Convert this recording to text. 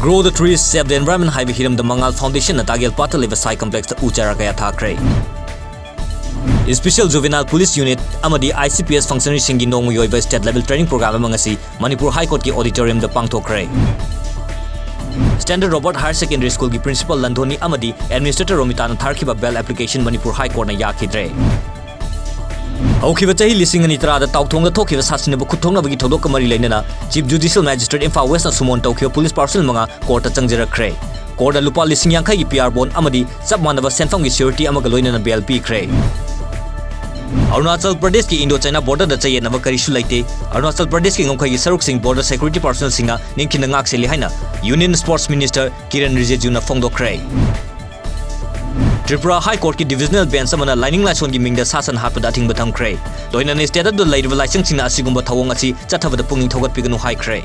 Grow the trees, save the environment. High Hiram the Mangal Foundation na Tagel Pata Live Sai Complex Uchara Kaya Thakre. Special Juvenile Police Unit amadi ICPS functionary singi nong yoiba state level training program amangasi Manipur High Court ki auditorium da pangthokre. Standard Robert Higher Secondary School ki principal Landhoni amadi administrator Romita na tharkiba bail application Manipur High Court na yakidre. Haukiba chahi lising ani tara da tawthong da thokiba sasina bu khuthongna bagi thodok kamari leinana Chief Judicial Magistrate Imphal West na sumon tawkiba police parcel manga court ta changjarakre. Court da lupa lising yankhai ki PR bond amadi sab manaba senfam ki security amaga loinana bail pikre. Arunachal Pradesh ki Indo-China border da chaye na karisu laite Arunachal Pradesh ki ngomkhai ki saruk sing border security personnel singa ningkin ngak se lihaina Union Sports Minister Kiran Rijiju na phongdokre. Tripura High Court ki divisional bench amana lining lason ki mingda sasan hapda thing bathangkre loina ne state da laidwa license sing na asigumba thawong asi chathabada punging thogat piganu high kre.